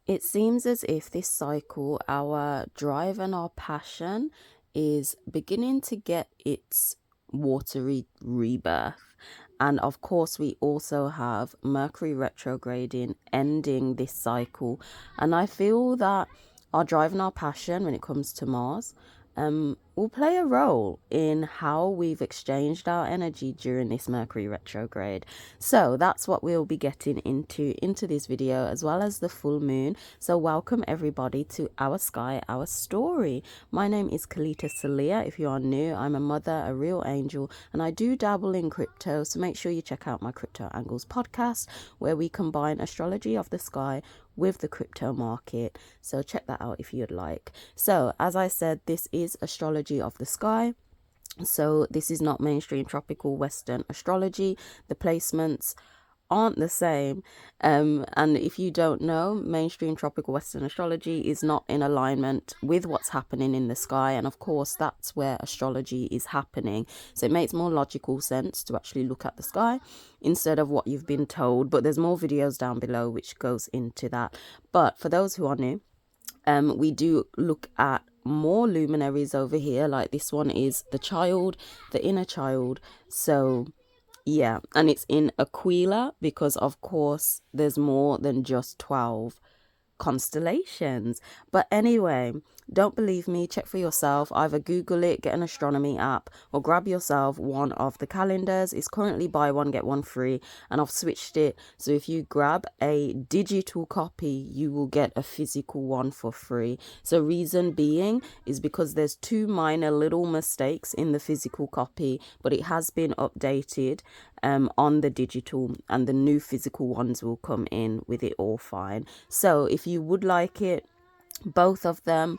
It seems as if this cycle, our drive and our passion, is beginning to get its watery rebirth. And of course, we also have Mercury retrograding, ending this cycle. And I feel that our drive and our passion, when it comes to Mars, will play a role in how we've exchanged our energy during this Mercury retrograde. So that's what we'll be getting into this video, as well as the full moon. So welcome everybody to Our Sky, Our Story. My name is Kalita Salia. If you are new, I'm a mother, a real angel, and I do dabble in crypto. So make sure you check out my Crypto Angles podcast, where we combine astrology of the sky with the crypto market. So check that out if you'd like. So as I said, this is astrology of the sky. So this is not mainstream tropical Western astrology. The placements aren't the same. And if you don't know, mainstream tropical Western astrology is not in alignment with what's happening in the sky. And of course, that's where astrology is happening. So it makes more logical sense to actually look at the sky instead of what you've been told. But there's more videos down below which goes into that. But for those who are new, we do look at more luminaries over here. Like this one is the child, the inner child. So yeah, and it's in Aquila because, of course, there's more than just 12 constellations. But anyway, don't believe me, check for yourself. Either Google it, get an astronomy app, or grab yourself one of the calendars. It's currently buy one get one free, and I've switched it, so if you grab a digital copy, you will get a physical one for free. So reason being is because there's two minor little mistakes in the physical copy, but it has been updated on the digital, and the new physical ones will come in with it all fine. So if you would like it, both of them,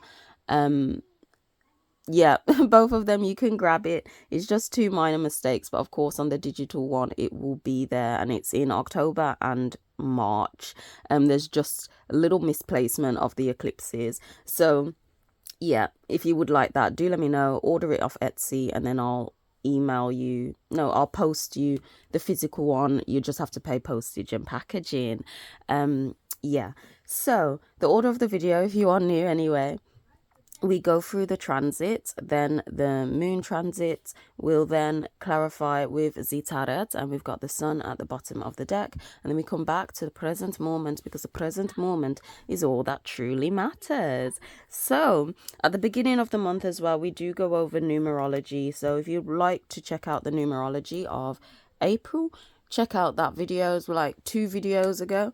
yeah, both of them, you can grab it. It's just two minor mistakes, but of course on the digital one it will be there, and it's in October and March. There's just a little misplacement of the eclipses. So yeah, if you would like that, do let me know. Order it off Etsy, and then I'll post you the physical one. You just have to pay postage and packaging. Yeah, so the order of the video, if you are new anyway, we go through the transit, then the moon transit will then clarify with Zitaret, and we've got the sun at the bottom of the deck, and then we come back to the present moment, because the present moment is all that truly matters. So at the beginning of the month as well, we do go over numerology. So if you'd like to check out the numerology of April, check out that video. It was like 2 videos ago.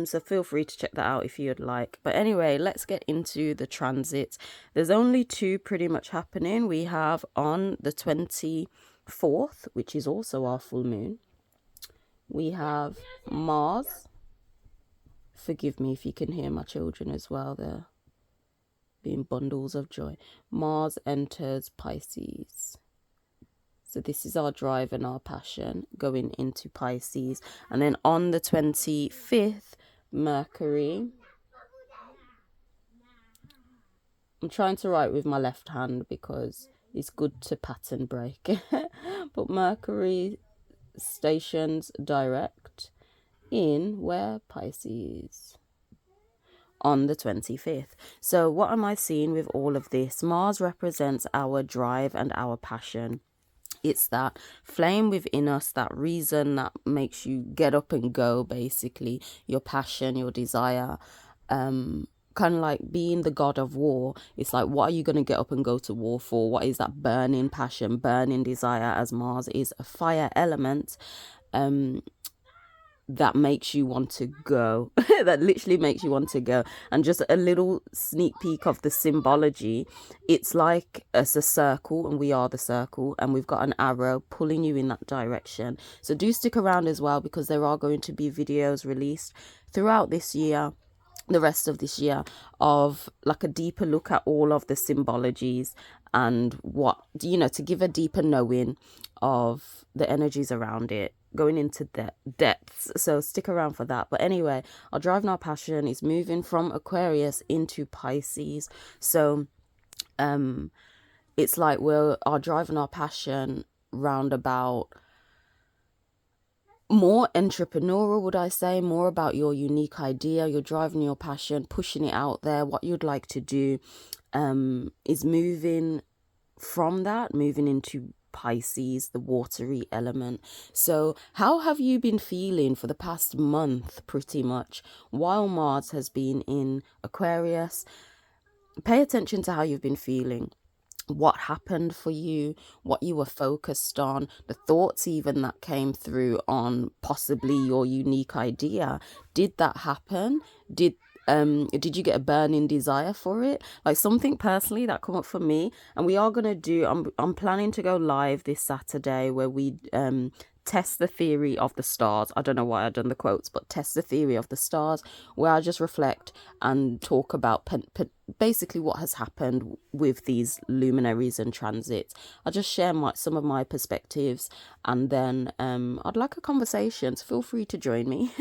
So feel free to check that out if you'd like. But anyway, let's get into the transit. There's only 2 pretty much happening. We have on the 24th, which is also our full moon, we have Mars. Forgive me if you can hear my children as well. They're being bundles of joy. Mars enters Pisces. So this is our drive and our passion going into Pisces. And then on the 25th, Mercury. I'm trying to write with my left hand because it's good to pattern break. But Mercury stations direct in where? Pisces. On the 25th. So what am I seeing with all of this? Mars represents our drive and our passion. It's that flame within us, that reason that makes you get up and go, basically. Your passion, your desire. Kind of like being the god of war. It's like, what are you going to get up and go to war for? What is that burning passion, burning desire, as Mars is a fire element, that makes you want to go. That literally makes you want to go. And just a little sneak peek of the symbology, it's like it's a circle, and we are the circle, and we've got an arrow pulling you in that direction. So do stick around as well, because there are going to be videos released throughout this year, the rest of this year, of like a deeper look at all of the symbologies, and what, to give a deeper knowing of the energies around it, going into the depths. So stick around for that. But anyway, our drive and our passion is moving from Aquarius into Pisces. So it's like our drive and our passion round about more entrepreneurial, would I say, more about your unique idea, your drive and your passion, pushing it out there, what you'd like to do, is moving from that, moving into Pisces, the watery element. So how have you been feeling for the past month, pretty much, while Mars has been in Aquarius? Pay attention to how you've been feeling, what happened for you, what you were focused on, the thoughts even that came through on possibly your unique idea. Did that happen? Did you get a burning desire for it? Like something personally that come up for me, and we are gonna do. I'm planning to go live this Saturday where we test the theory of the stars. I don't know why I done the quotes, but test the theory of the stars, where I just reflect and talk about basically what has happened with these luminaries and transits. I'll just share some of my perspectives, and then I'd like a conversation, so feel free to join me.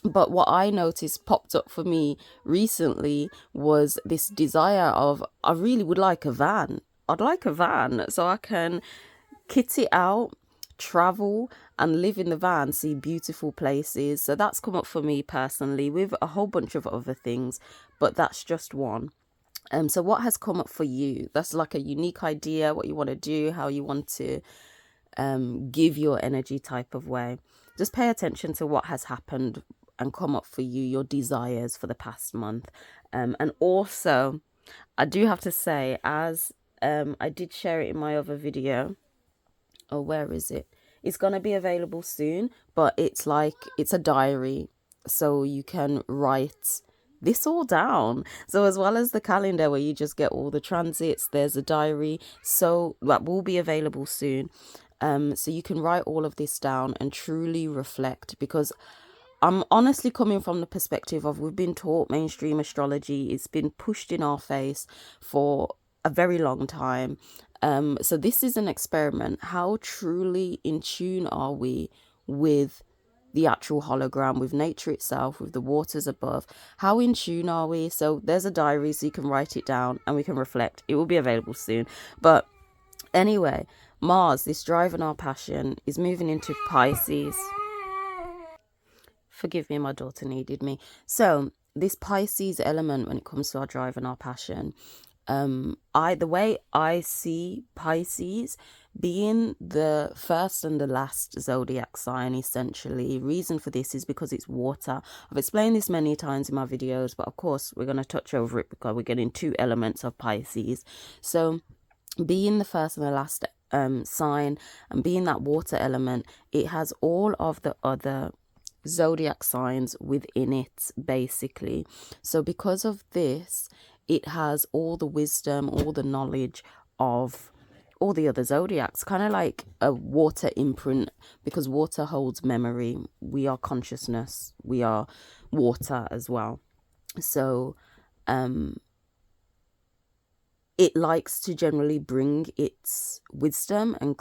But what I noticed popped up for me recently was this desire of, I really would like a van. I'd like a van so I can kit it out, travel, and live in the van, see beautiful places. So that's come up for me personally, with a whole bunch of other things, but that's just one. So what has come up for you? That's like a unique idea, what you want to do, how you want to give your energy type of way. Just pay attention to what has happened and come up for you, your desires for the past month. And also, I do have to say, as I did share it in my other video. Oh, where is it? It's gonna be available soon, but it's a diary, so you can write this all down. So as well as the calendar where you just get all the transits, there's a diary, so that will be available soon. So you can write all of this down and truly reflect, because I'm honestly coming from the perspective of, we've been taught mainstream astrology. It's been pushed in our face for a very long time. So this is an experiment. How truly in tune are we with the actual hologram, with nature itself, with the waters above? How in tune are we? So there's a diary, so you can write it down and we can reflect. It will be available soon. But anyway, Mars, this drive and our passion, is moving into Pisces. Forgive me, my daughter needed me. So this Pisces element, when it comes to our drive and our passion, the way I see Pisces being the first and the last zodiac sign, essentially. Reason for this is because it's water. I've explained this many times in my videos, but of course we're going to touch over it because we're getting two elements of Pisces. So being the first and the last sign, and being that water element, it has all of the other zodiac signs within it, basically. So because of this, it has all the wisdom, all the knowledge of all the other zodiacs, kind of like a water imprint, because water holds memory. We are consciousness, we are water as well. So it likes to generally bring its wisdom and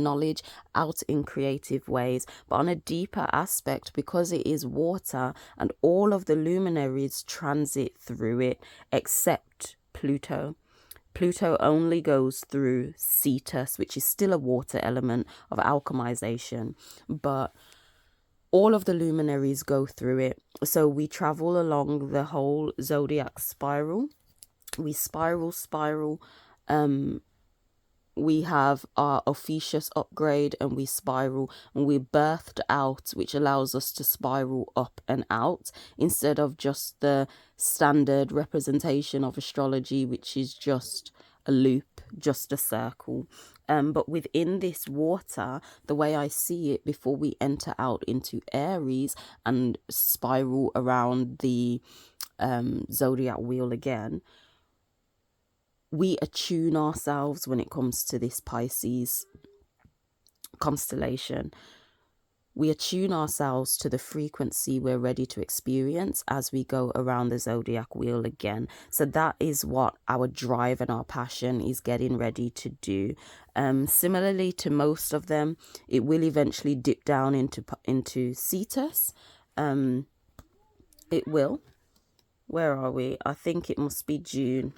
knowledge out in creative ways, but on a deeper aspect, because it is water and all of the luminaries transit through it except Pluto. Pluto only goes through Cetus, which is still a water element of alchemization, but all of the luminaries go through it. So we travel along the whole zodiac spiral. We spiral. We have our Ophiuchus upgrade, and we spiral, and we're birthed out, which allows us to spiral up and out, instead of just the standard representation of astrology, which is just a loop, just a circle. But within this water, the way I see it, before we enter out into Aries and spiral around the zodiac wheel again, we attune ourselves when it comes to this Pisces constellation. We attune ourselves to the frequency we're ready to experience as we go around the zodiac wheel again. So that is what our drive and our passion is getting ready to do. Similarly to most of them, it will eventually dip down into Cetus. It will. Where are we? I think it must be June.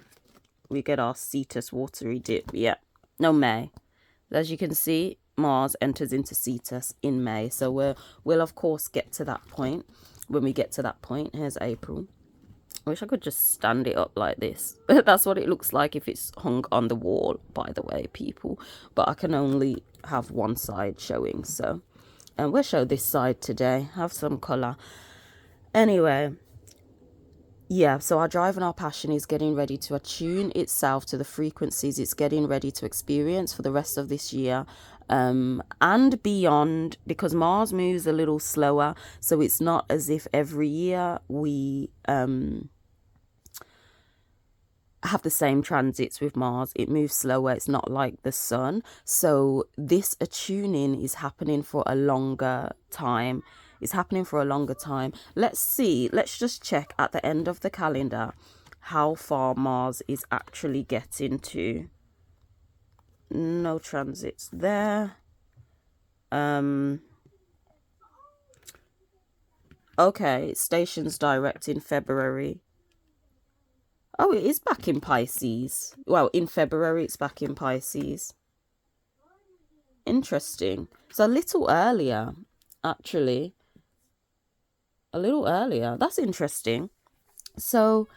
We get our Cetus watery dip. Yeah. No, May. As you can see, Mars enters into Cetus in May. So we'll of course get to that point. When we get to that point, here's April. I wish I could just stand it up like this. That's what it looks like if it's hung on the wall, by the way, people. But I can only have one side showing, so. And we'll show this side today. Have some colour. Anyway, yeah, so our drive and our passion is getting ready to attune itself to the frequencies it's getting ready to experience for the rest of this year. And beyond, because Mars moves a little slower, so it's not as if every year we have the same transits with Mars. It moves slower. It's not like the sun. So this attuning is happening for a longer time. It's happening for a longer time. Let's see. Let's just check at the end of the calendar how far Mars is actually getting to. No transits there. Okay, stations direct in February. Oh, it is back in Pisces. Well, in February, it's back in Pisces. Interesting. So a little earlier, actually. A little earlier. That's interesting. So,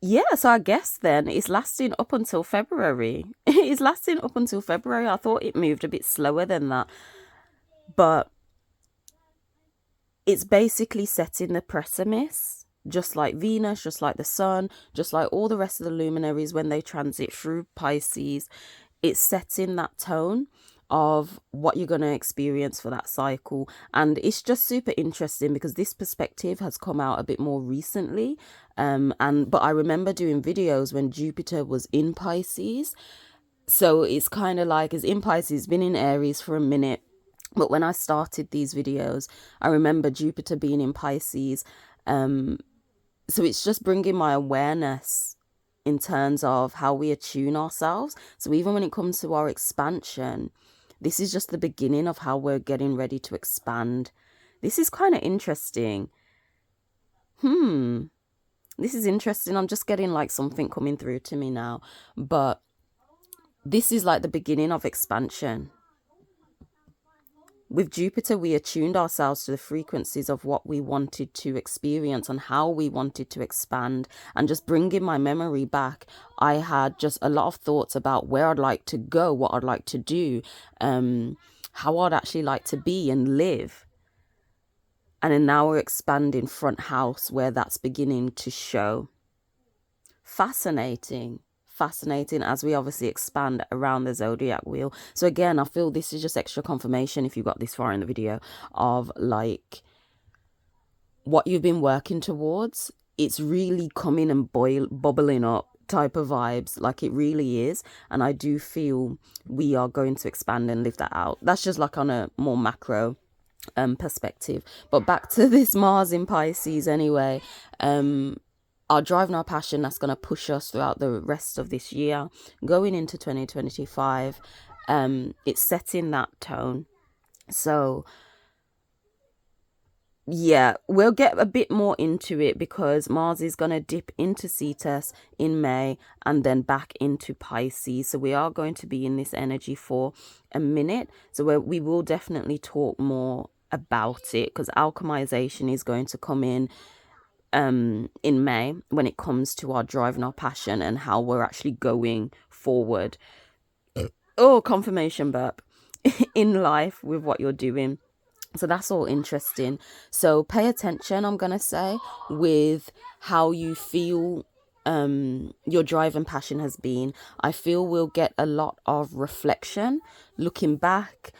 yeah, so I guess then it's lasting up until February. It's lasting up until February. I thought it moved a bit slower than that. But it's basically setting the precipice. Just like Venus, just like the sun, just like all the rest of the luminaries when they transit through Pisces, it's setting that tone of what you're going to experience for that cycle. And it's just super interesting because this perspective has come out a bit more recently. But I remember doing videos when Jupiter was in Pisces. So it's kind of like, it's in Pisces, been in Aries for a minute. But when I started these videos, I remember Jupiter being in Pisces. So it's just bringing my awareness in terms of how we attune ourselves. So even when it comes to our expansion, this is just the beginning of how we're getting ready to expand. This is kind of interesting. This is interesting. I'm just getting like something coming through to me now. But this is like the beginning of expansion. With Jupiter, we attuned ourselves to the frequencies of what we wanted to experience and how we wanted to expand. And just bringing my memory back, I had just a lot of thoughts about where I'd like to go, what I'd like to do, how I'd actually like to be and live. And then now we're expanding front house where that's beginning to show. Fascinating as we obviously expand around the zodiac wheel. So again, I feel this is just extra confirmation, if you got this far in the video, of like what you've been working towards. It's really coming and bubbling up type of vibes, like it really is. And I do feel we are going to expand and live that out. That's just like on a more macro perspective. But back to this Mars in Pisces anyway. Our drive and our passion, that's going to push us throughout the rest of this year, going into 2025. It's setting that tone. So yeah, we'll get a bit more into it because Mars is going to dip into Cetus in May and then back into Pisces. So we are going to be in this energy for a minute. So we will definitely talk more about it because alchemization is going to come in May when it comes to our drive and our passion and how we're actually going forward. Oh, confirmation burp. In life with what you're doing. So that's all interesting. So pay attention, I'm going to say, with how you feel your drive and passion has been. I feel we'll get a lot of reflection looking back.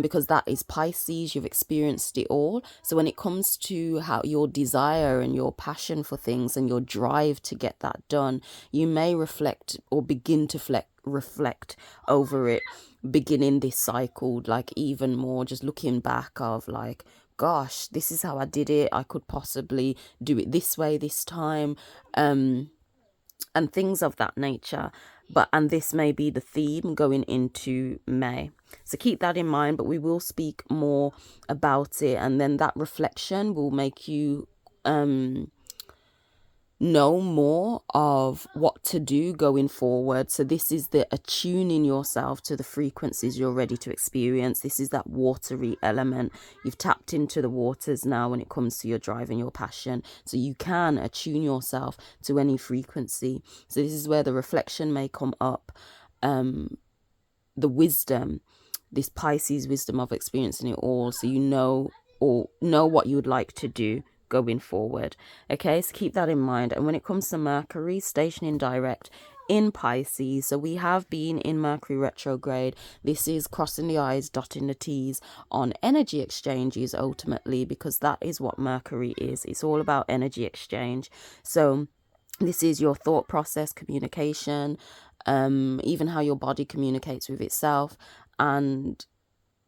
Because that is Pisces, you've experienced it all. So when it comes to how your desire and your passion for things and your drive to get that done, you may reflect or begin to reflect over it, beginning this cycle, like even more, just looking back of like, gosh, this is how I did it. I could possibly do it this way this time, and things of that nature. And this may be the theme going into May. So keep that in mind, but we will speak more about it. And then that reflection will make you know more of what to do going forward. So this is the attuning yourself to the frequencies you're ready to experience. This is that watery element. You've tapped into the waters now when it comes to your drive and your passion. So you can attune yourself to any frequency. So this is where the reflection may come up. The wisdom, this Pisces wisdom of experiencing it all, so you know, or know what you would like to do going forward. Okay, so keep that in mind. And when it comes to Mercury stationing direct in Pisces, so we have been in Mercury retrograde. This is crossing the I's, dotting the T's on energy exchanges ultimately, because that is what Mercury is. It's all about energy exchange. So this is your thought process, communication, even how your body communicates with itself, and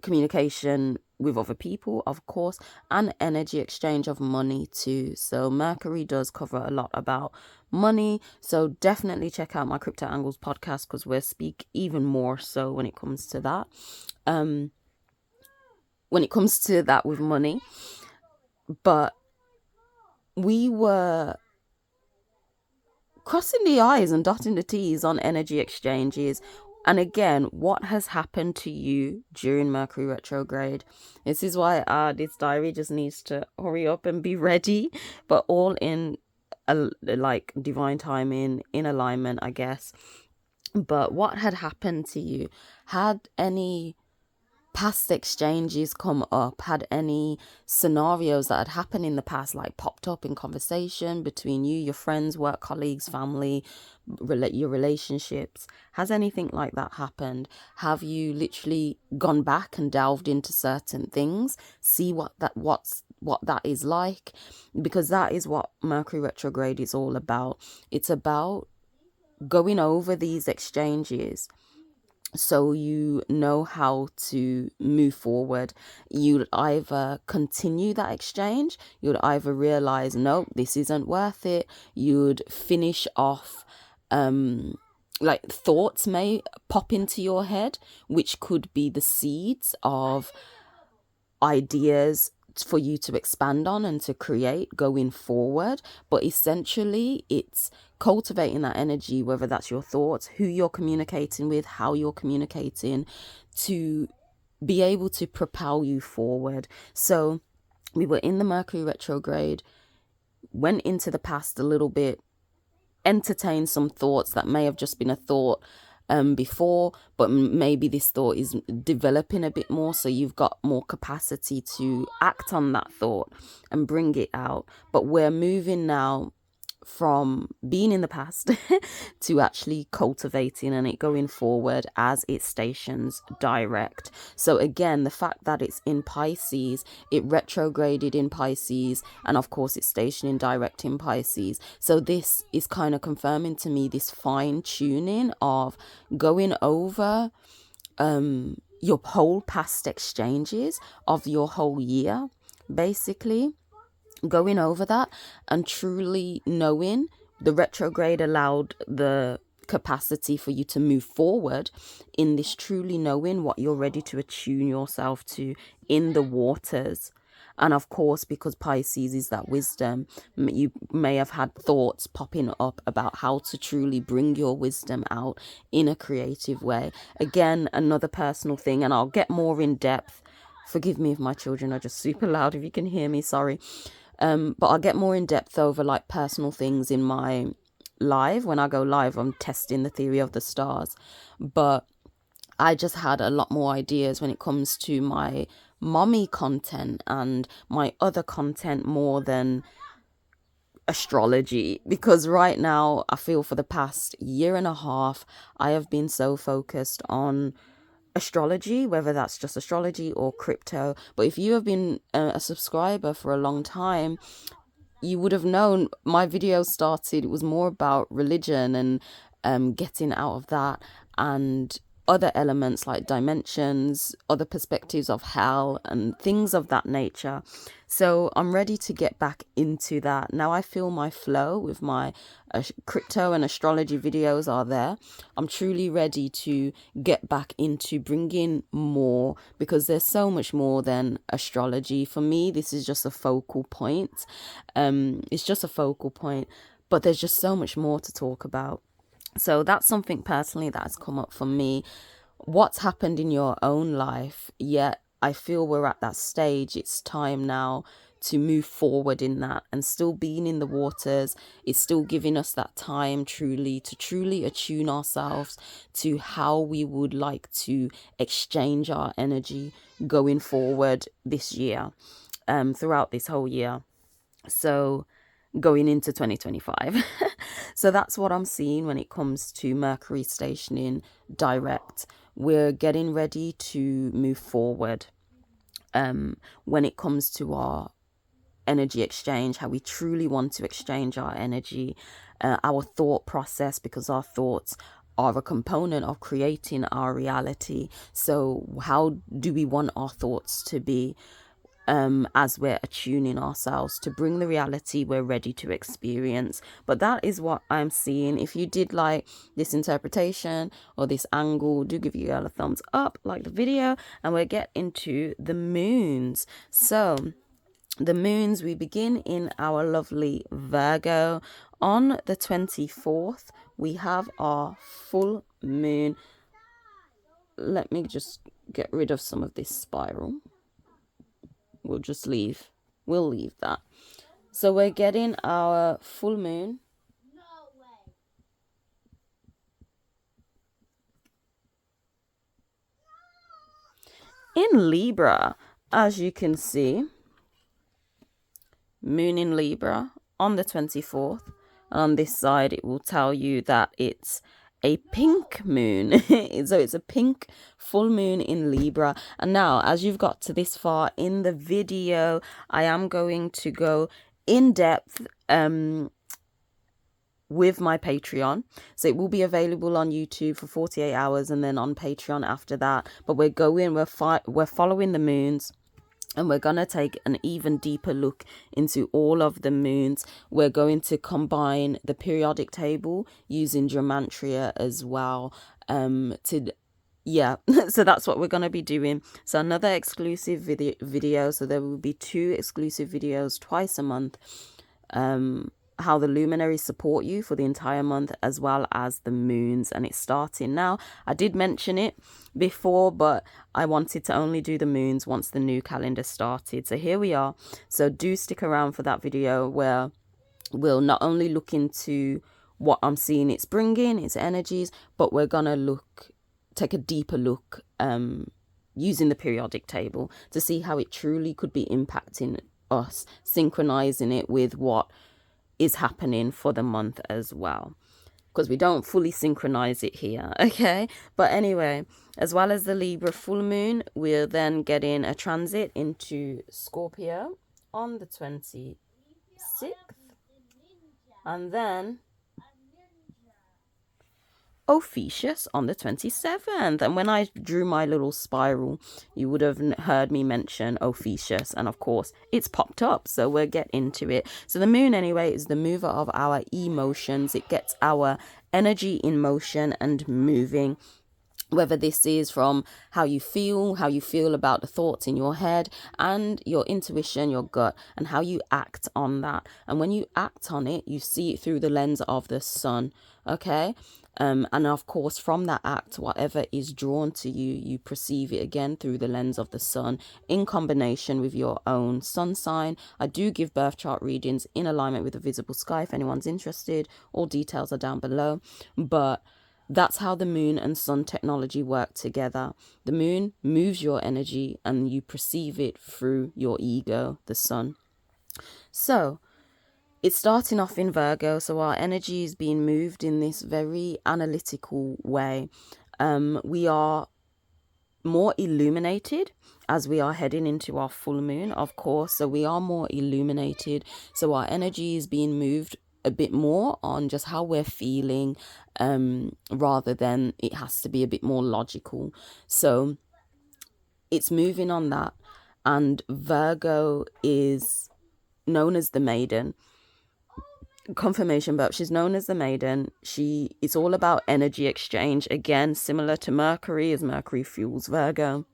communication with other people, of course, and energy exchange of money too. So Mercury does cover a lot about money. So definitely check out my Crypto Angles podcast, because we'll speak even more so when it comes to that. When it comes to that with money. But we were crossing the I's and dotting the T's on energy exchanges. And again, what has happened to you during Mercury retrograde? This is why this diary just needs to hurry up and be ready, but all in like divine timing, in alignment, I guess. But what had happened to you? Had any past exchanges come up? Had any scenarios that had happened in the past like popped up in conversation between you, your friends, work colleagues, family, your relationships? Has anything like that happened? Have you literally gone back and delved into certain things, see what that is like? Because that is what Mercury retrograde is all about. It's about going over these exchanges so you know how to move forward. You'd either continue that exchange, you'd either realize, no, this isn't worth it. You'd finish off, like thoughts may pop into your head, which could be the seeds of ideas for you to expand on and to create going forward. But essentially it's cultivating that energy, whether that's your thoughts, who you're communicating with, how you're communicating, to be able to propel you forward. So we were in the Mercury retrograde, went into the past a little bit, entertained some thoughts that may have just been a thought before, but maybe this thought is developing a bit more, so you've got more capacity to act on that thought and bring it out. But we're moving now from being in the past to actually cultivating and it going forward as it stations direct. So again, the fact that it's in Pisces, it retrograded in Pisces, and of course it's stationing direct in Pisces. So this is kind of confirming to me this fine tuning of going over your whole past exchanges of your whole year, basically going over that and truly knowing. The retrograde allowed the capacity for you to move forward in this truly knowing what you're ready to attune yourself to in the waters. And of course, because Pisces is that wisdom, you may have had thoughts popping up about how to truly bring your wisdom out in a creative way. Again, another personal thing, and I'll get more in depth. Forgive me if my children are just super loud, if you can hear me, sorry. But I'll get more in depth over like personal things in my live. When I go live, I'm testing the theory of the stars. But I just had a lot more ideas when it comes to my mommy content and my other content more than astrology, because right now I feel for the past year and a half I have been so focused on astrology, whether that's just astrology or crypto. But if you have been a subscriber for a long time, you would have known my video started, it was more about religion and getting out of that, and other elements like dimensions, other perspectives of hell and things of that nature. So I'm ready to get back into that. Now I feel my flow with my crypto and astrology videos are there. I'm truly ready to get back into bringing more, because there's so much more than astrology. For me, this is just a focal point. It's just a focal point. but there's just so much more to talk about. So that's something personally that has come up for me. What's happened in your own life? Yet I feel we're at that stage. It's time now to move forward in that, and still being in the waters is still giving us that time to truly attune ourselves to how we would like to exchange our energy going forward this year, throughout this whole year. So going into 2025. So that's what I'm seeing when it comes to Mercury stationing direct. We're getting ready to move forward, when it comes to our energy exchange, how we truly want to exchange our energy, our thought process, because our thoughts are a component of creating our reality. So how do we want our thoughts to be, as we're attuning ourselves to bring the reality we're ready to experience? But that is what I'm seeing. If you did like this interpretation or this angle, do give you a thumbs up, like the video, and we'll get into the moons. So the moons, we begin in our lovely Virgo. On the 24th, we have our full moon. Let me just get rid of some of this spiral. We'll leave that. So we're getting our full moon in Libra, as you can see. Moon in Libra on the 24th. And on this side, it will tell you that it's a pink moon. So it's a pink full moon in Libra. And now, as you've got to this far in the video, I am going to go in depth with my Patreon. So it will be available on YouTube for 48 hours and then on Patreon after that. But we're following the moons. And we're going to take an even deeper look into all of the moons. We're going to combine the periodic table using gematria as well. So that's what we're going to be doing. So another exclusive video. So there will be 2 exclusive videos twice a month. How the luminaries support you for the entire month, as well as the moons, and it's starting now. I did mention it before, but I wanted to only do the moons once the new calendar started. So here we are. So do stick around for that video, where we'll not only look into what I'm seeing it's bringing, its energies, but we're gonna take a deeper look using the periodic table to see how it truly could be impacting us, synchronizing it with what is happening for the month as well, because we don't fully synchronize it here. Okay, but anyway, as well as the Libra full moon, we're then getting a transit into Scorpio on the 26th, and then Ophiuchus on the 27th. And when I drew my little spiral, you would have heard me mention Ophiuchus, and of course it's popped up, so we'll get into it. So the moon, anyway, is the mover of our emotions. It gets our energy in motion and moving, whether this is from how you feel about the thoughts in your head, and your intuition, your gut, and how you act on that. And when you act on it, you see it through the lens of the sun. Okay, and of course, from that act, whatever is drawn to you, you perceive it again through the lens of the sun, in combination with your own sun sign. I do give birth chart readings in alignment with the visible sky if anyone's interested. All details are down below. But that's how the moon and sun technology work together. The moon moves your energy and you perceive it through your ego, the sun. So it's starting off in Virgo, so our energy is being moved in this very analytical way. We are more illuminated as we are heading into our full moon, of course. So we are more illuminated. So our energy is being moved a bit more on just how we're feeling, rather than it has to be a bit more logical. So it's moving on that. And Virgo is known as the maiden. Confirmation, but she's known as the maiden. It's all about energy exchange, again similar to Mercury, as Mercury fuels Virgo.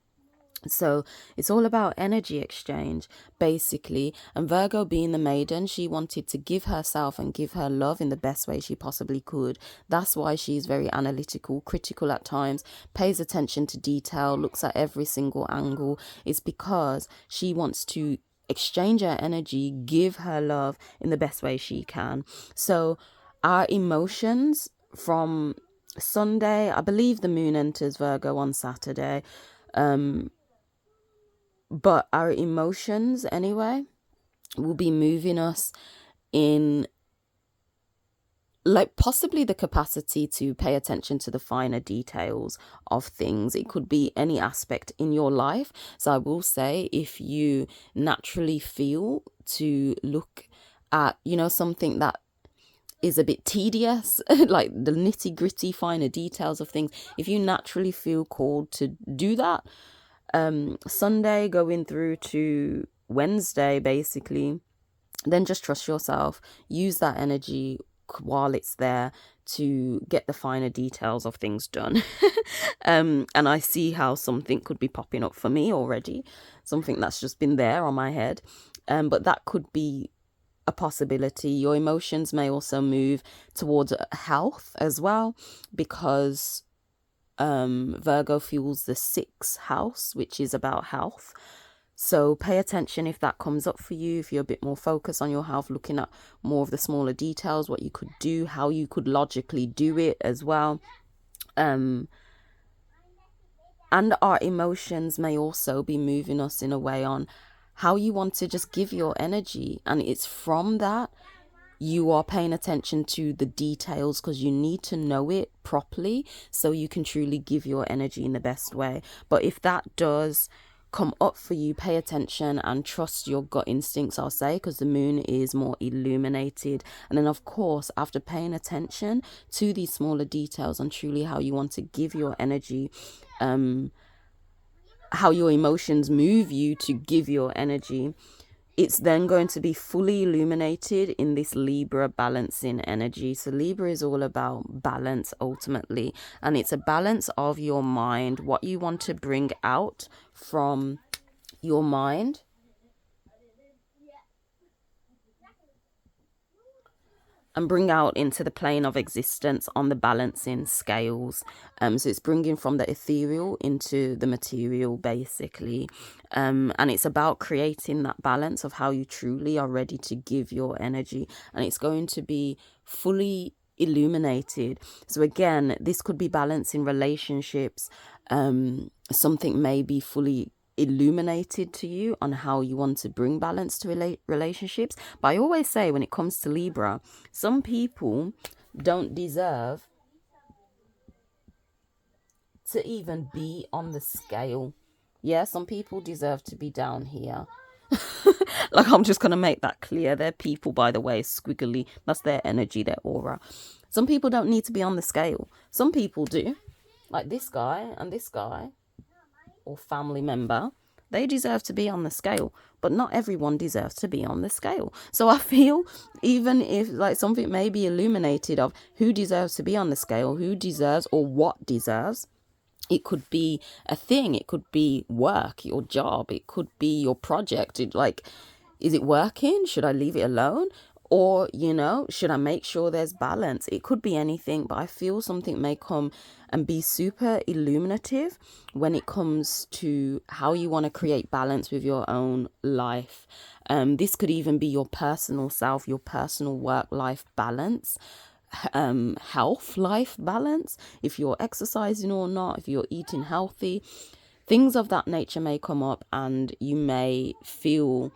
So it's all about energy exchange, basically. And Virgo, being the maiden, she wanted to give herself and give her love in the best way she possibly could. That's why she's very analytical, critical at times, pays attention to detail, looks at every single angle. It's because she wants to exchange her energy, give her love in the best way she can. So our emotions from Sunday, I believe the moon enters Virgo on Saturday. But our emotions, anyway, will be moving us in, like, possibly the capacity to pay attention to the finer details of things. It could be any aspect in your life. So I will say, if you naturally feel to look at, something that is a bit tedious, like the nitty gritty finer details of things, if you naturally feel called to do that, Sunday going through to Wednesday, basically, then just trust yourself. Use that energy while it's there to get the finer details of things done. And I see how something could be popping up for me already, something that's just been there on my head. But that could be a possibility. Your emotions may also move towards health as well, because Virgo fuels the 6th house, which is about health. So pay attention if that comes up for you, if you're a bit more focused on your health, looking at more of the smaller details, what you could do, how you could logically do it as well. And our emotions may also be moving us in a way on how you want to just give your energy. And it's from that you are paying attention to the details, because you need to know it properly so you can truly give your energy in the best way. But if that does come up for you, pay attention and trust your gut instincts, I'll say, because the moon is more illuminated. And then, of course, after paying attention to these smaller details and truly how you want to give your energy, how your emotions move you to give your energy, it's then going to be fully illuminated in this Libra balancing energy. So Libra is all about balance ultimately. And it's a balance of your mind, what you want to bring out from your mind. And bring out into the plane of existence on the balancing scales. So it's bringing from the ethereal into the material, basically. And it's about creating that balance of how you truly are ready to give your energy. And it's going to be fully illuminated. So again, this could be balance in relationships. Something may be fully illuminated to you on how you want to bring balance to relationships. But I always say, when it comes to Libra, some people don't deserve to even be on the scale. Yeah, some people deserve to be down here. Like, I'm just going to make that clear. They're people, by the way, squiggly. That's their energy, their aura. Some people don't need to be on the scale. Some people do. Like this guy and this guy, or family member, they deserve to be on the scale, but not everyone deserves to be on the scale. So I feel, even if like something may be illuminated of who deserves to be on the scale, who deserves or what deserves, it could be a thing, it could be work, your job, it could be your project. Is it working? Should I leave it alone? Or, should I make sure there's balance? It could be anything, but I feel something may come and be super illuminative when it comes to how you want to create balance with your own life. This could even be your personal self, your personal work-life balance, health life balance, if you're exercising or not, if you're eating healthy. Things of that nature may come up, and you may feel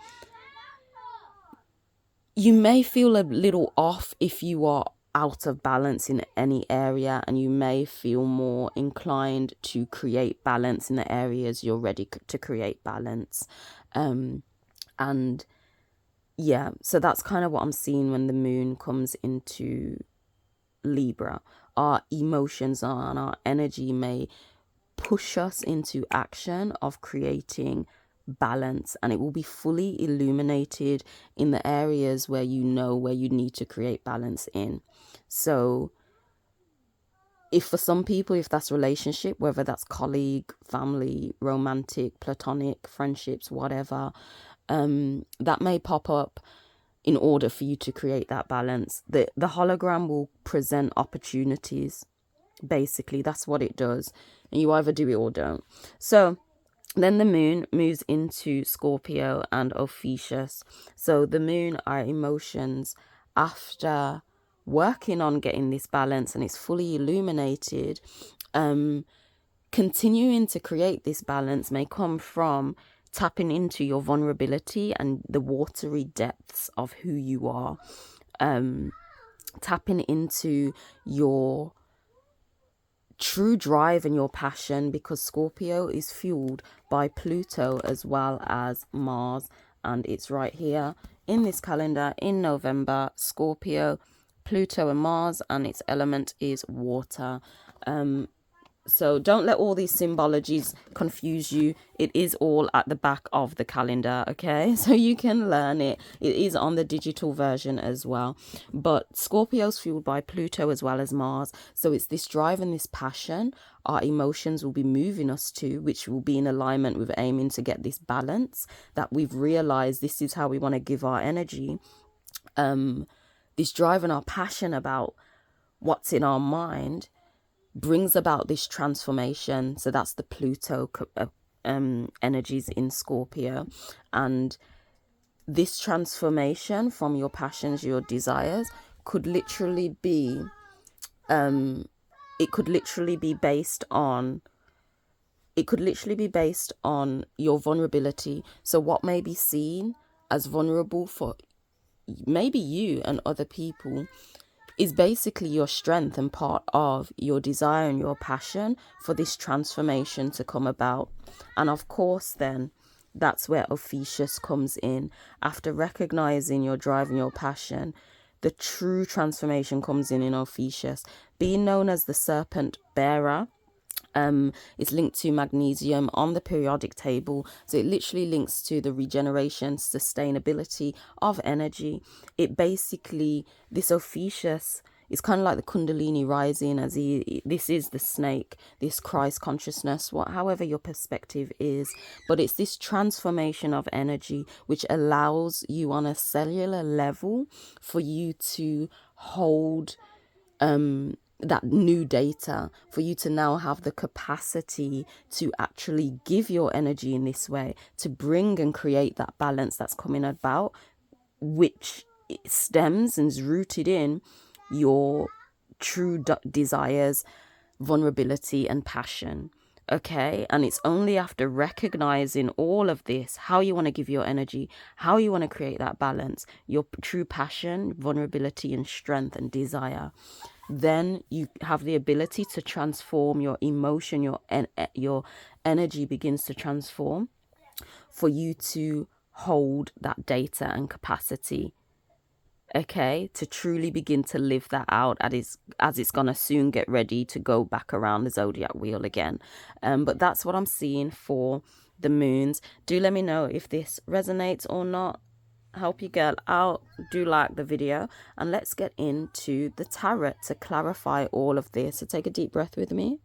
a little off if you are out of balance in any area, and you may feel more inclined to create balance in the areas you're ready to create balance. And yeah, so that's kind of what I'm seeing when the moon comes into Libra. Our emotions and our energy may push us into action of creating balance, and it will be fully illuminated in the areas where you need to create balance in. So if for some people, if that's relationship, whether that's colleague, family, romantic, platonic, friendships, whatever, that may pop up in order for you to create that balance. The hologram will present opportunities. Basically, that's what it does. And you either do it or don't. So then the moon moves into Scorpio and Ophiuchus. So the moon are emotions after working on getting this balance, and it's fully illuminated. Continuing to create this balance may come from tapping into your vulnerability and the watery depths of who you are. Tapping into your true drive and your passion, because Scorpio is fueled by Pluto as well as Mars, and it's right here in this calendar in November. Scorpio, Pluto and Mars, and its element is water. So don't let all these symbologies confuse you. It is all at the back of the calendar, okay? So you can learn it. It is on the digital version as well. But Scorpio's fueled by Pluto as well as Mars. So it's this drive and this passion our emotions will be moving us to, which will be in alignment with aiming to get this balance, that we've realized this is how we want to give our energy. This drive and our passion about what's in our mind brings about this transformation. So that's the Pluto energies in Scorpio, and this transformation from your passions, your desires, could literally be based on your vulnerability. So what may be seen as vulnerable for maybe you and other people is basically your strength and part of your desire and your passion for this transformation to come about. And of course, then that's where Ophiuchus comes in. After recognizing your drive and your passion, the true transformation comes in Ophiuchus. Being known as the serpent bearer, it's linked to magnesium on the periodic table. So it literally links to the regeneration, sustainability of energy. It basically, this Ophiuchus is kind of like the Kundalini rising, as this is the snake, this Christ consciousness, however your perspective is. But it's this transformation of energy which allows you on a cellular level for you to hold that new data, for you to now have the capacity to actually give your energy in this way, to bring and create that balance that's coming about, which stems and is rooted in your true desires, vulnerability and passion. Okay, and it's only after recognizing all of this, how you want to give your energy, how you want to create that balance, your true passion, vulnerability and strength and desire, then you have the ability to transform your emotion, your energy begins to transform for you to hold that data and capacity, okay, to truly begin to live that out as it's gonna soon get ready to go back around the zodiac wheel again. But that's what I'm seeing for the moons. Do let me know if this resonates or not. Help your girl out. Do like the video, and let's get into the tarot to clarify all of this. So take a deep breath with me.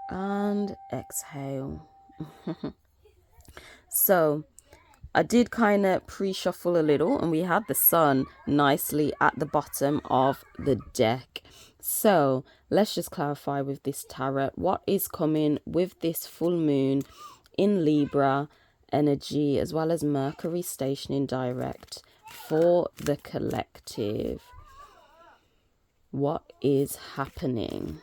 And exhale. So I did kind of pre-shuffle a little, and we had the sun nicely at the bottom of the deck. So let's just clarify with this tarot what is coming with this full moon in Libra energy, as well as Mercury stationing direct for the collective. What is happening?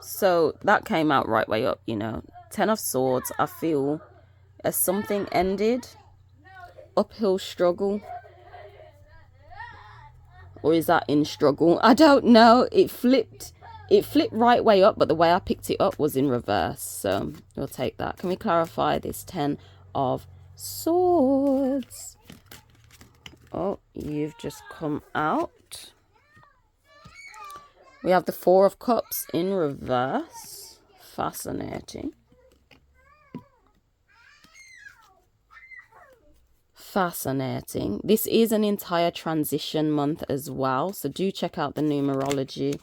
So that came out right way up, 10 of Swords. I feel as something ended, uphill struggle, or is that in struggle? I don't know. It flipped right way up, but the way I picked it up was in reverse, so we'll take that. Can we clarify this 10 of Swords? Oh, you've just come out. We have the Four of Cups in reverse. Fascinating. Fascinating. This is an entire transition month as well, so do check out the numerology.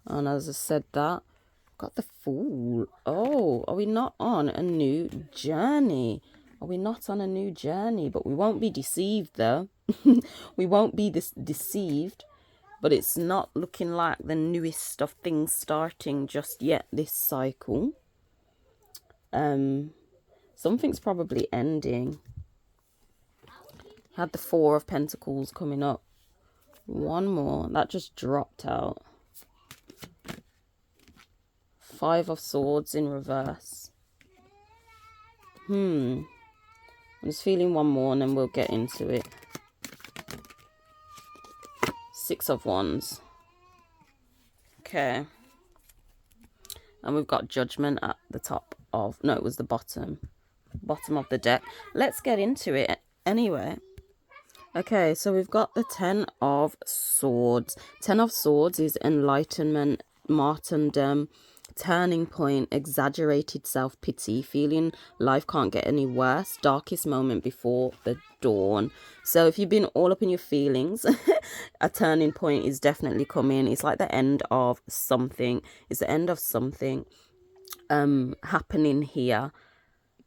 And as I said that, got the Fool. Oh, are we not on a new journey? Are we not on a new journey? But we won't be deceived though. We won't be deceived. But it's not looking like the newest of things starting just yet this cycle. Something's probably ending. Had the Four of Pentacles coming up. One more. That just dropped out. Five of Swords in reverse. I'm just feeling one more and then we'll get into it. Six of Wands. Okay. And we've got Judgment at the top of... No, it was the bottom. Bottom of the deck. Let's get into it anyway. Okay, so we've got the Ten of Swords. Ten of Swords is enlightenment, martyrdom, turning point, exaggerated self-pity, feeling life can't get any worse, darkest moment before the dawn. So if you've been all up in your feelings, a turning point is definitely coming. It's like the end of something. It's the end of something happening here.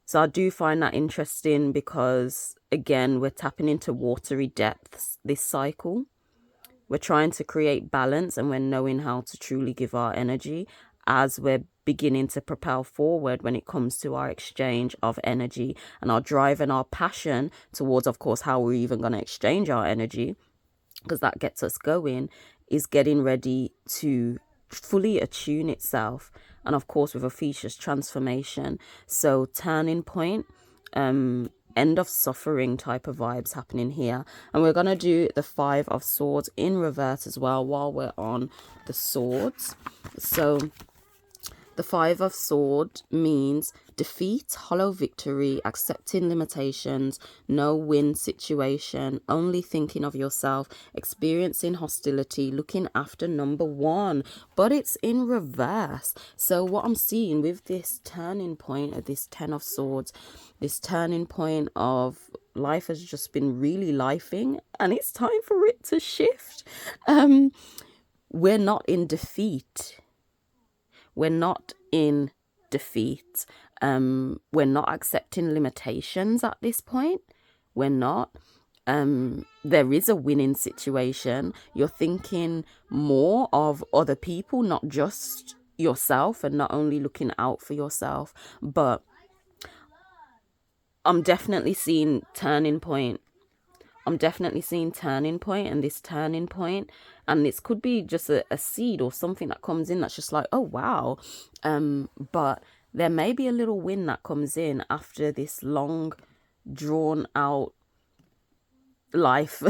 So I do find that interesting because, again, we're tapping into watery depths this cycle. We're trying to create balance and we're knowing how to truly give our energy as we're beginning to propel forward when it comes to our exchange of energy and our drive and our passion towards, of course, how we're even going to exchange our energy, because that gets us going, is getting ready to fully attune itself. And of course with Ophiuchus, transformation. So turning point, end of suffering type of vibes happening here. And we're going to do the Five of Swords in reverse as well while we're on the swords. So the Five of Swords means defeat, hollow victory, accepting limitations, no win situation, only thinking of yourself, experiencing hostility, looking after number one. But it's in reverse. So what I'm seeing with this turning point of this Ten of Swords, this turning point of life has just been really lifing and it's time for it to shift. We're not in defeat. We're not in defeat. We're not accepting limitations at this point. We're not. There is a winning situation. You're thinking more of other people, not just yourself, and not only looking out for yourself. But I'm definitely seeing turning point. I'm definitely seeing turning point, and this turning point, and this could be just a seed or something that comes in that's just like, oh wow. But there may be a little win that comes in after this long drawn out life.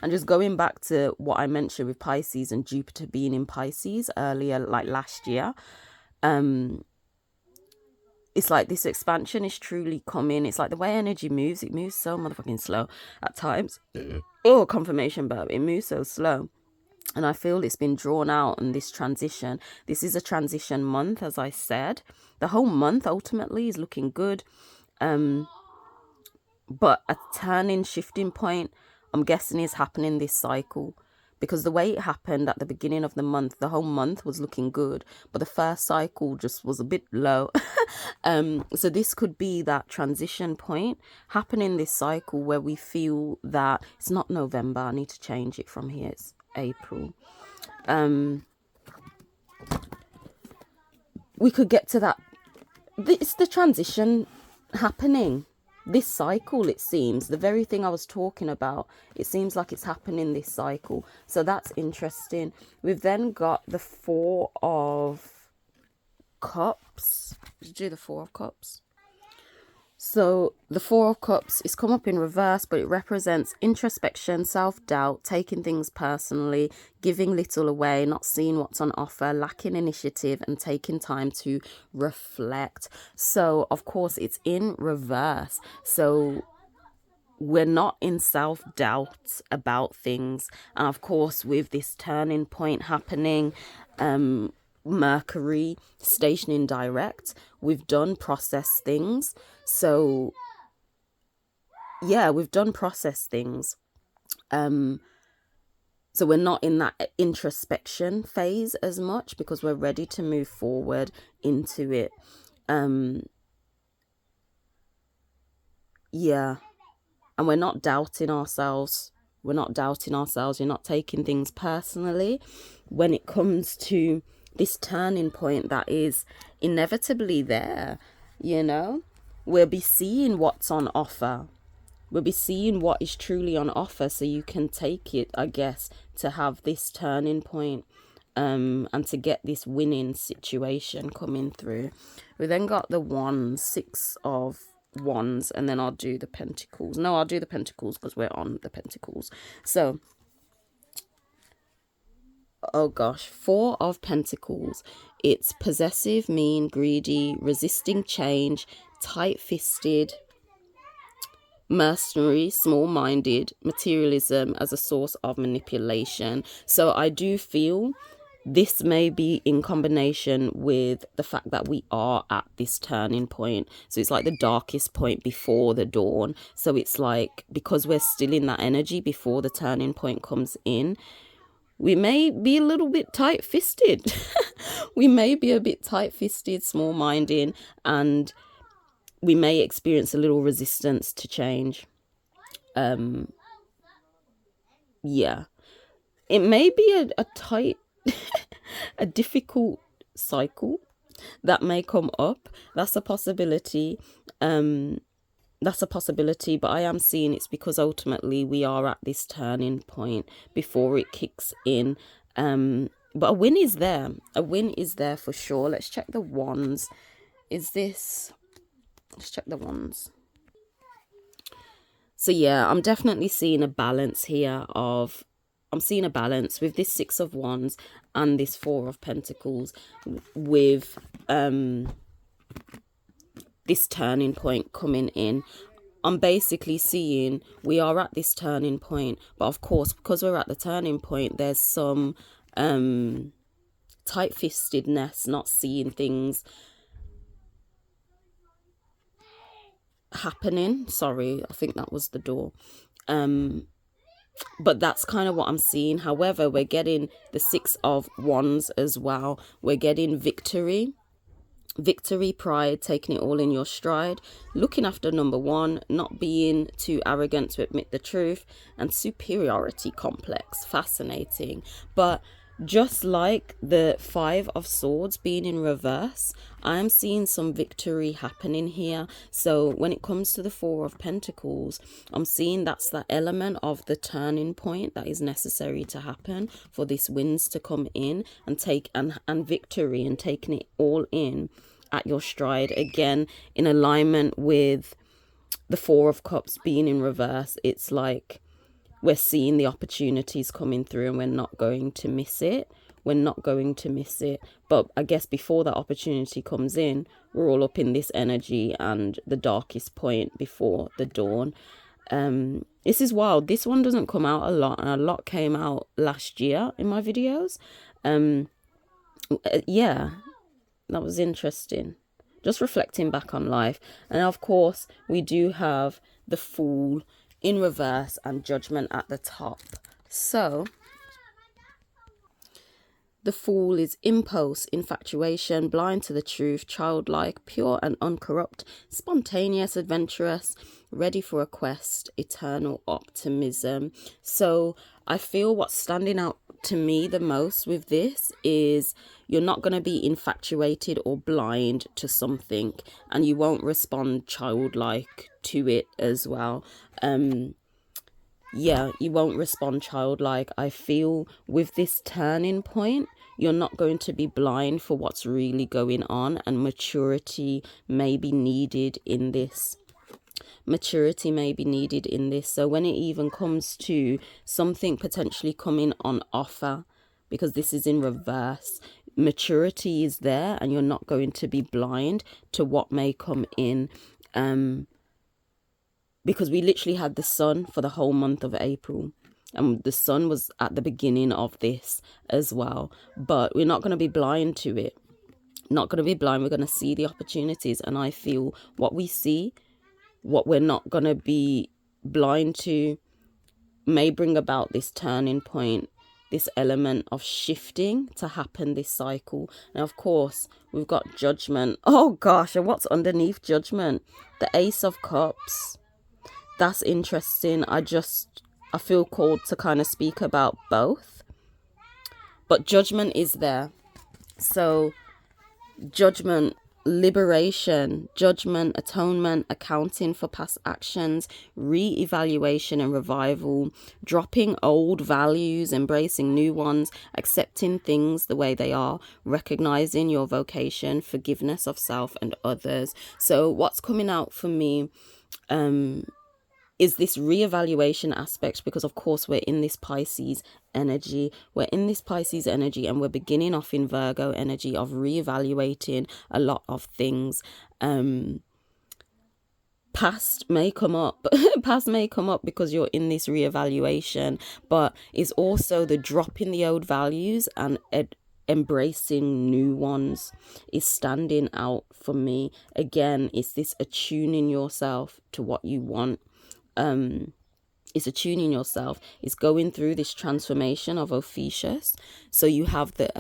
And just going back to what I mentioned with Pisces and Jupiter being in Pisces earlier, like last year, it's like this expansion is truly coming. It's like the way energy moves. It moves so motherfucking slow at times. Oh, confirmation burp. It moves so slow. And I feel it's been drawn out in this transition. This is a transition month, as I said. The whole month ultimately is looking good. But a turning, shifting point, I'm guessing, is happening this cycle. Because the way it happened at the beginning of the month, the whole month was looking good, but the first cycle just was a bit low. So this could be that transition point happening this cycle where we feel that it's not November. I need to change it from here. It's April. We could get to that. It's the transition happening. This cycle, it seems, the very thing I was talking about, it seems like it's happening this cycle. So that's interesting. We've then got the Four of Cups. Did you do the Four of Cups? So the Four of Cups is come up in reverse, but it represents introspection, self-doubt, taking things personally, giving little away, not seeing what's on offer, lacking initiative, and taking time to reflect. So, of course, it's in reverse. So we're not in self-doubt about things. And, of course, with this turning point happening, Mercury stationing direct. We've done process things. So yeah, we've done process things. So we're not in that introspection phase as much because we're ready to move forward into it. Yeah. And we're not doubting ourselves. We're not doubting ourselves. You're not taking things personally when it comes to this turning point that is inevitably there. We'll be seeing what's on offer. We'll be seeing what is truly on offer, so you can take it, I guess, to have this turning point, and to get this winning situation coming through. We then got the wands, 6 of wands, and then I'll do the pentacles. No, I'll do the pentacles because we're on the pentacles. So, oh gosh, 4 of pentacles. It's possessive, mean, greedy, resisting change, tight-fisted, mercenary, small-minded, materialism as a source of manipulation. So I do feel this may be in combination with the fact that we are at this turning point. So it's like the darkest point before the dawn. So it's like, because we're still in that energy before the turning point comes in, we may be a little bit tight-fisted. We may be a bit tight-fisted, small-minded, and we may experience a little resistance to change. Yeah. It may be a tight, a difficult cycle that may come up. That's a possibility. But I am seeing it's because ultimately we are at this turning point before it kicks in. But a win is there. A win is there for sure. Let's check the wands. Let's check the wands. So yeah, I'm definitely seeing a balance here I'm seeing a balance with this 6 of wands and this 4 of pentacles, with this turning point coming in. I'm basically seeing we are at this turning point, but of course, because we're at the turning point, there's some tight-fistedness, not seeing things happening. Sorry, I think that was the door. But that's kind of what I'm seeing. However, we're getting the 6 of wands as well. We're getting victory, pride, taking it all in your stride, looking after number 1, not being too arrogant to admit the truth, and superiority complex. Fascinating. But just like the 5 of swords being in reverse, I'm seeing some victory happening here. So when it comes to the 4 of pentacles, I'm seeing that's that element of the turning point that is necessary to happen for this winds to come in and take and victory, and taking it all in at your stride. Again, in alignment with the 4 of cups being in reverse, it's like we're seeing the opportunities coming through and we're not going to miss it. But I guess before that opportunity comes in, we're all up in this energy and the darkest point before the dawn. This is wild. This one doesn't come out a lot, and a lot came out last year in my videos. Yeah, that was interesting. Just reflecting back on life. And of course, we do have the Fool in reverse and Judgment at the top. So the Fool is impulse, infatuation, blind to the truth, childlike, pure and uncorrupt, spontaneous, adventurous, ready for a quest, eternal optimism. So I feel what's standing out to me the most with this is you're not going to be infatuated or blind to something, and you won't respond childlike to it as well. Yeah, you won't respond childlike. I feel with this turning point, you're not going to be blind for what's really going on, and maturity may be needed in this. So when it even comes to something potentially coming on offer, because this is in reverse, maturity is there, and you're not going to be blind to what may come in. Because we literally had the sun for the whole month of April. And the sun was at the beginning of this as well. But we're not going to be blind to it. Not going to be blind. We're going to see the opportunities. And I feel what we see, what we're not going to be blind to, may bring about this turning point, this element of shifting to happen this cycle. Now, of course, we've got judgment. Oh gosh, and what's underneath judgment? The Ace of Cups. That's interesting. I feel called to kind of speak about both. But judgment is there. So judgment, liberation, judgment, atonement, accounting for past actions, re-evaluation and revival, dropping old values, embracing new ones, accepting things the way they are, recognizing your vocation, forgiveness of self and others. So what's coming out for me is this re-evaluation aspect, because of course we're in this Pisces energy. We're in this Pisces energy and we're beginning off in Virgo energy of re-evaluating a lot of things. Past may come up. Past may come up because you're in this re-evaluation, but it's also the dropping the old values and embracing new ones is standing out for me. Again, it's this attuning yourself to what you want. It's attuning yourself. It's going through this transformation of Ophiuchus. So you have the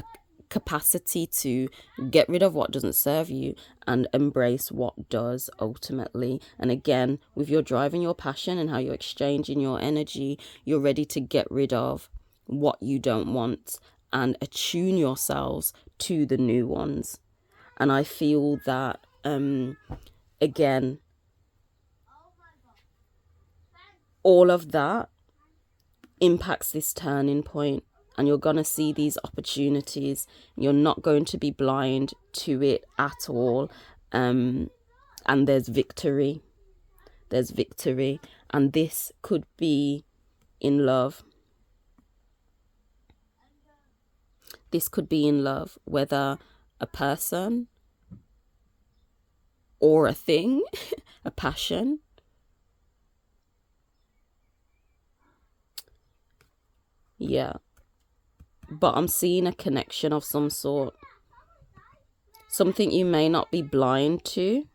capacity to get rid of what doesn't serve you and embrace what does ultimately. And again, with your drive and your passion and how you're exchanging your energy, you're ready to get rid of what you don't want and attune yourselves to the new ones. And I feel that, again, all of that impacts this turning point, and you're going to see these opportunities. You're not going to be blind to it at all. And there's victory. There's victory. And this could be in love. This could be in love, whether a person or a thing, a passion. Yeah. But I'm seeing a connection of some sort. Something you may not be blind to.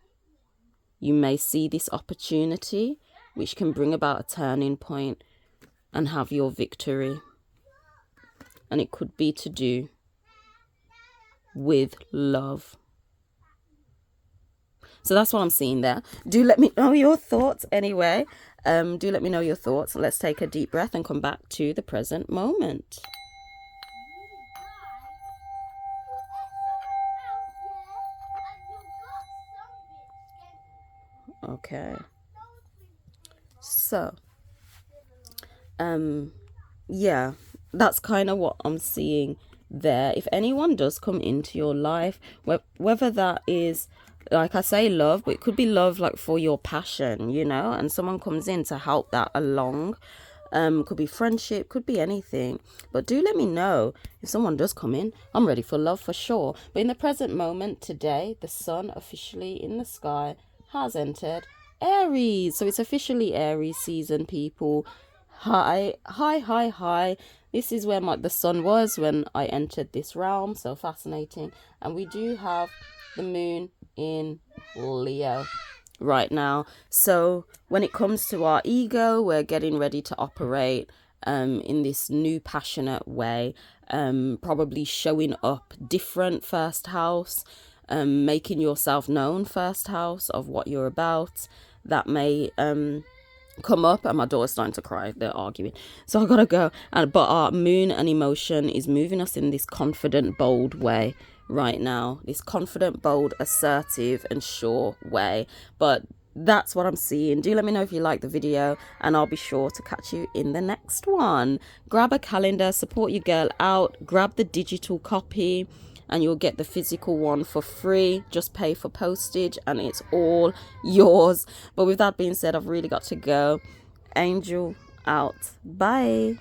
You may see this opportunity, which can bring about a turning point and have your victory. And it could be to do with love. So that's what I'm seeing there. Do let me know your thoughts anyway. Do let me know your thoughts. Let's take a deep breath and come back to the present moment. Okay. So, yeah, that's kind of what I'm seeing there. If anyone does come into your life, whether that is, like I say, love, but it could be love like for your passion, you know, and someone comes in to help that along. Could be friendship, could be anything. But do let me know if someone does come in. I'm ready for love for sure. But in the present moment today, the sun officially in the sky has entered Aries. So it's officially Aries season, people. Hi. This is where the sun was when I entered this realm. So fascinating. And we do have the moon in Leo right now. So when it comes to our ego, we're getting ready to operate in this new passionate way, probably showing up different first house, making yourself known first house of what you're about. That may come up, and my daughter's starting to cry, they're arguing, so I gotta go. But our moon and emotion is moving us in this confident, bold way right now, this confident, bold, assertive and sure way. But that's what I'm seeing. Do let me know if you like the video, and I'll be sure to catch you in the next one. Grab a calendar, support your girl out, grab the digital copy and you'll get the physical one for free. Just pay for postage and it's all yours. But with that being said, I've really got to go. Angel out. Bye.